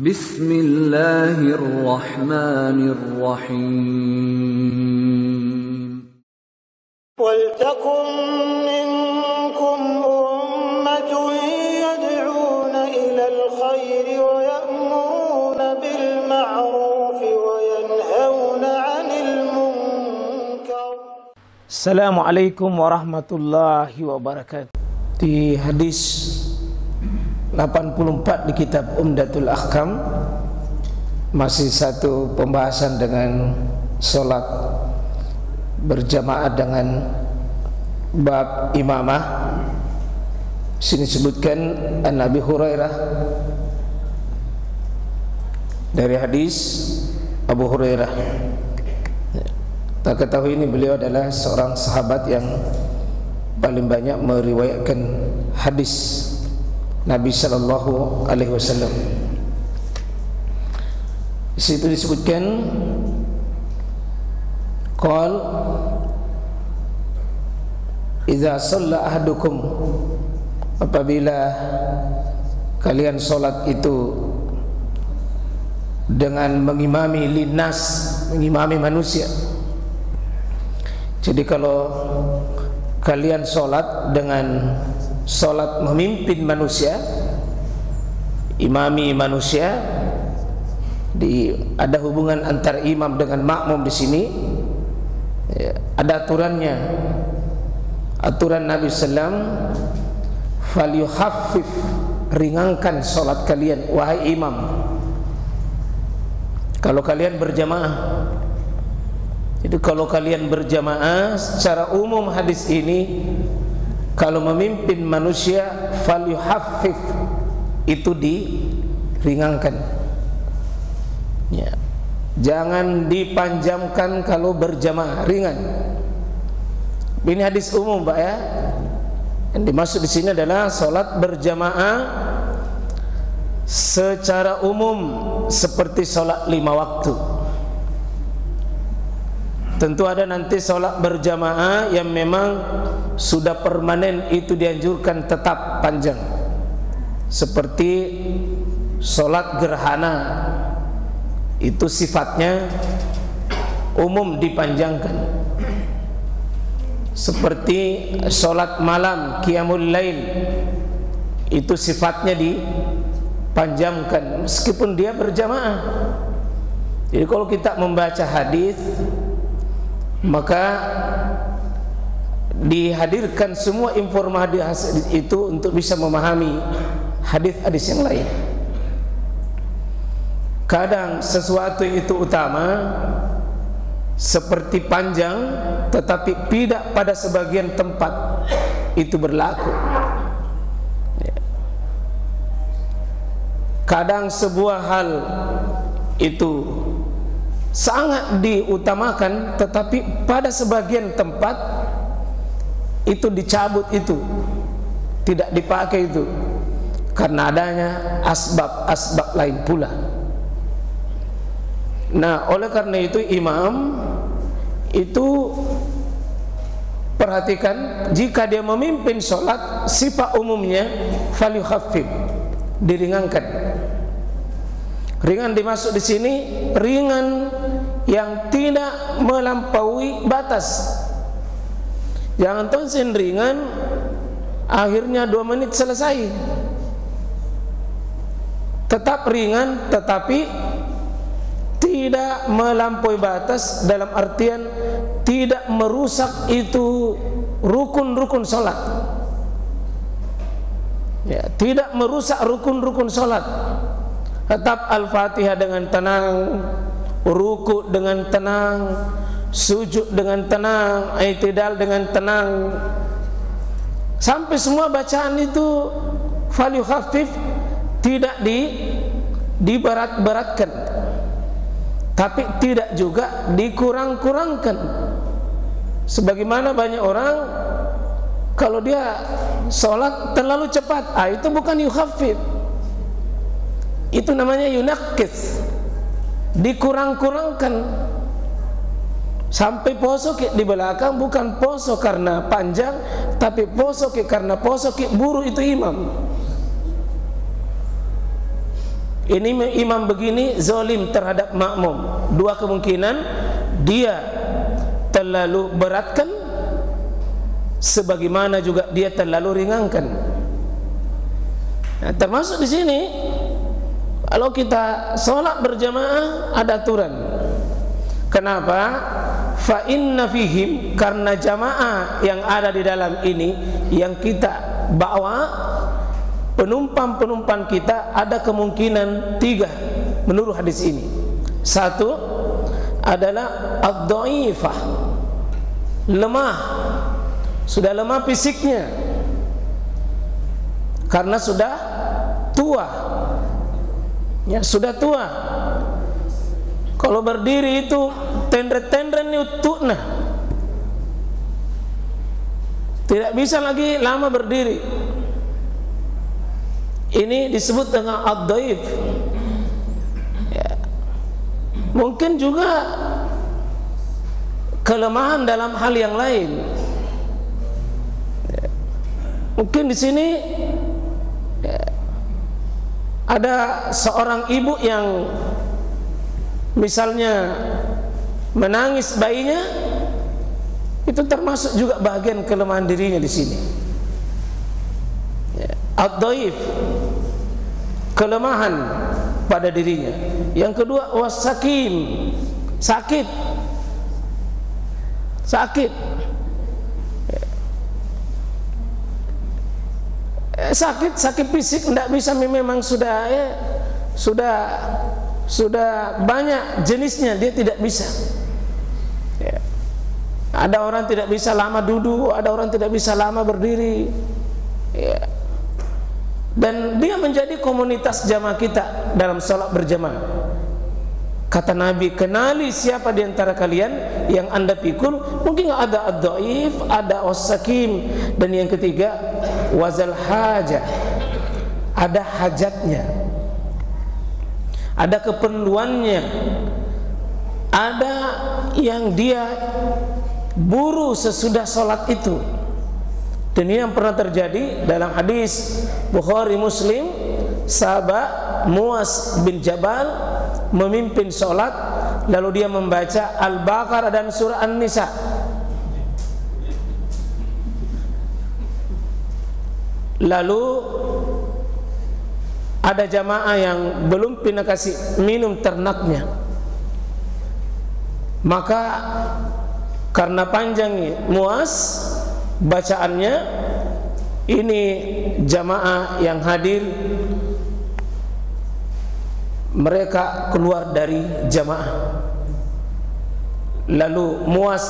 Bismillahirrahmanirrahim. Waltakum minkum ummatun yad'una ilal khairi wa ya'muruna bil ma'rufi wa yanhauna 'anil munkar. Assalamualaikum warahmatullahi wabarakatuh. Di hadis 84 di kitab Umdatul Ahkam, masih satu pembahasan dengan solat berjamaah dengan bab imamah. Sini sebutkan an Abi Hurairah, dari hadis Abu Hurairah. Tak ketahui ini beliau adalah seorang sahabat yang paling banyak meriwayatkan hadis Nabi sallallahu alaihi wasallam. Di situ disebutkan qal idza shalla ahadukum, apabila kalian salat itu dengan mengimami linnas, mengimami manusia. Jadi kalau kalian salat dengan salat memimpin manusia, imami manusia, ada hubungan antara imam dengan makmum di sini. Ada aturannya. Aturan Nabi sallam, falyuhaffif, ringankan salat kalian wahai imam kalau kalian berjamaah. Jadi kalau kalian berjamaah secara umum hadis ini, kalau memimpin manusia falyuhaffif, itu diringankan ya. Jangan dipanjamkan kalau berjamaah, ringan. Ini hadis umum, Pak ya. Yang dimaksud di sini adalah salat berjamaah secara umum seperti salat 5 waktu. Tentu ada nanti salat berjamaah yang memang sudah permanen, itu dianjurkan tetap panjang, seperti salat gerhana, itu sifatnya umum dipanjangkan. Seperti salat malam qiyamul lail, itu sifatnya dipanjangkan meskipun dia berjamaah. Jadi kalau kita membaca hadis, maka dihadirkan semua informasi itu untuk bisa memahami hadis-hadis yang lain. Kadang sesuatu itu utama seperti panjang, tetapi tidak pada sebagian tempat itu berlaku. Kadang sebuah hal itu sangat diutamakan, tetapi pada sebagian tempat itu dicabut, itu tidak dipakai itu karena adanya asbab-asbab lain pula. Nah, oleh karena itu imam itu perhatikan, jika dia memimpin sholat, sifat umumnya falyukhaffif, diringankan. Ringan dimaksud di sini ringan yang tidak melampaui batas. Jangan tonsin ringan akhirnya 2 menit selesai. Tetap ringan tetapi tidak melampaui batas, dalam artian tidak merusak itu rukun-rukun salat. Ya, tidak merusak rukun-rukun salat. Tetap Al-Fatihah dengan tenang, ruku dengan tenang, sujud dengan tenang, i'tidal dengan tenang, sampai semua bacaan itu falyukhaffif, tidak diberat-beratkan, tapi tidak juga dikurang-kurangkan. Sebagaimana banyak orang kalau dia sholat terlalu cepat, itu bukan yukhaffif, itu namanya yunaqqis, dikurang-kurangkan. Sampai poso di belakang bukan poso karena panjang, tapi poso karena poso buru itu imam. Ini imam begini zalim terhadap makmum. Dua kemungkinan, dia terlalu beratkan, sebagaimana juga dia terlalu ringankan. Nah, termasuk di sini, kalau kita sholat berjamaah ada aturan. Kenapa? Fa inna fihim, karena jamaah yang ada di dalam ini yang kita bawa, penumpang kita ada kemungkinan 3 menurut hadis ini. Satu adalah ad-dhaifah, lemah, sudah lemah fisiknya karena sudah tua, ya sudah tua. Kalau berdiri itu tendren-tendren utuhna, tidak bisa lagi lama berdiri. Ini disebut dengan ad-dhaif. Ya. Mungkin juga kelemahan dalam hal yang lain. Ya. Mungkin di sini ya, ada seorang ibu yang misalnya menangis bayinya, itu termasuk juga bagian kelemahan dirinya di sini. Ya. Ad-dhaif, kelemahan pada dirinya. Yang kedua was-sakim, sakit. Sakit fisik, tidak bisa, memang sudah banyak jenisnya, dia tidak bisa. Ya. Ada orang tidak bisa lama duduk, ada orang tidak bisa lama berdiri. Ya. Dan dia menjadi komunitas jamaah kita dalam sholat berjamaah. Kata Nabi, kenali siapa di antara kalian yang anda pikul. Mungkin ada ad-dhaif, ada was-sakim, dan yang ketiga wazal hajah, ada hajatnya, ada keperluannya, ada yang dia buru sesudah sholat itu. Dan ini yang pernah terjadi dalam hadis Bukhari Muslim. Sahabat Muaz bin Jabal memimpin sholat, lalu dia membaca Al-Baqarah dan surah An-Nisa. Lalu ada jamaah yang belum pernah kasih minum ternaknya, maka karena panjang Muaz bacaannya, ini jamaah yang hadir mereka keluar dari jamaah. Lalu Muaz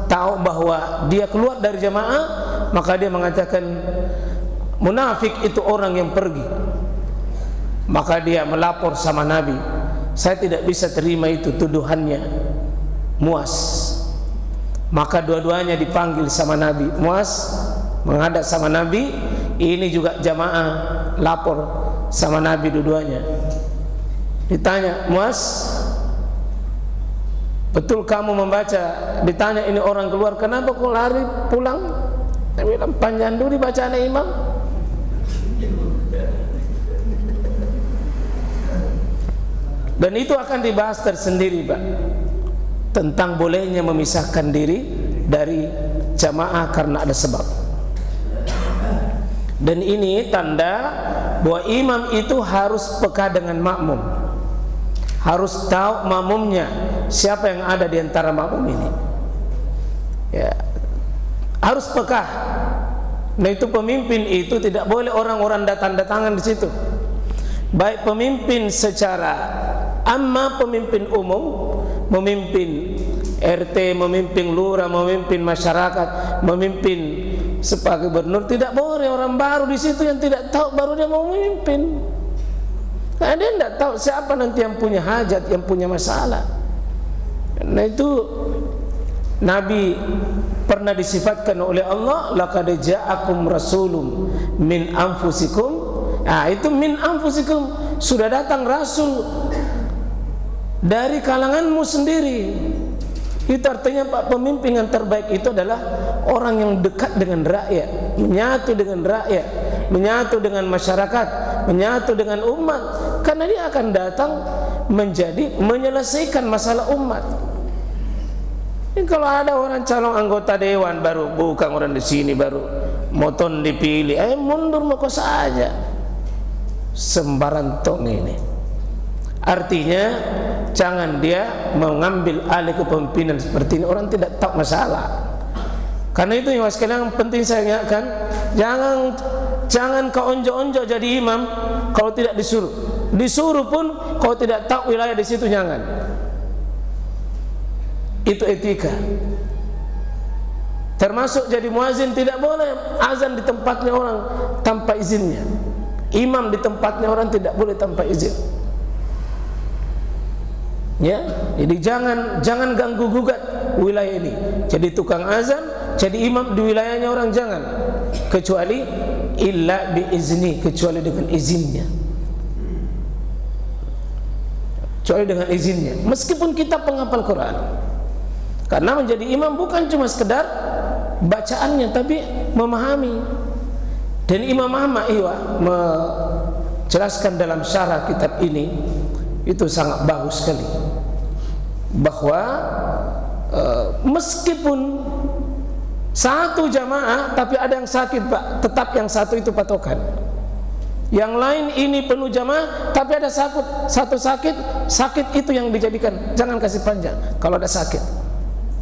tahu bahwa dia keluar dari jamaah, maka dia mengatakan munafik itu orang yang pergi. Maka dia melapor sama Nabi, saya tidak bisa terima itu tuduhannya Muaz. Maka dua-duanya dipanggil sama Nabi. Muaz menghadap sama Nabi, ini juga jamaah lapor sama Nabi dua-duanya. Ditanya, Muaz, betul kamu membaca? Ditanya ini orang keluar, kenapa kau lari pulang? Dia bilang, panjang dulu bacaan imam. Dan itu akan dibahas tersendiri, Pak, tentang bolehnya memisahkan diri dari jamaah karena ada sebab. Dan ini tanda bahwa imam itu harus peka dengan makmum, harus tahu makmumnya, siapa yang ada di antara makmum ini. Ya, harus peka. Nah, itu pemimpin itu tidak boleh orang-orang datang-datangan di situ. Baik pemimpin secara amma, pemimpin umum, memimpin RT, memimpin lurah, memimpin masyarakat, memimpin sebagai gubernur, tidak boleh orang baru di situ yang tidak tahu baru dia mau memimpin. Nah, dia tidak tahu siapa nanti yang punya hajat, yang punya masalah. Nah, itu Nabi pernah disifatkan oleh Allah, laqad ja'akum rasulun min anfusikum. Nah, itu min anfusikum, sudah datang rasul dari kalanganmu sendiri. Itu artinya Pak, pemimpin yang terbaik itu adalah orang yang dekat dengan rakyat, menyatu dengan rakyat, menyatu dengan masyarakat, menyatu dengan umat. karena dia akan datang menyelesaikan masalah umat. Ini kalau ada orang calon anggota dewan baru, bukan orang di sini baru moton dipilih, mundur mau saja, sembarang tong ini. Artinya jangan dia mengambil alih kepemimpinan seperti ini, orang tidak tahu masalah. Karena itu yang sekalian penting saya ingatkan, jangan kau onjo-onjo jadi imam kalau tidak disuruh. Disuruh pun kau tidak tahu wilayah di situ, jangan. Itu etika. Termasuk jadi muazin tidak boleh azan di tempatnya orang tanpa izinnya. Imam di tempatnya orang tidak boleh tanpa izin. Ya, jadi jangan ganggu gugat wilayah ini. Jadi tukang azan, jadi imam di wilayahnya orang, jangan. Kecuali illa biizni, kecuali dengan izinnya. Kecuali dengan izinnya. Meskipun kita penghafal Quran. Karena menjadi imam bukan cuma sekedar bacaannya, tapi memahami. Dan Imam Ahmad menjelaskan dalam syarah kitab ini, itu sangat bagus sekali, bahwa meskipun satu jamaah tapi ada yang sakit, Pak, tetap yang satu itu patokan. Yang lain ini penuh jamaah tapi ada satu sakit itu yang dijadikan, jangan kasih panjang kalau ada sakit.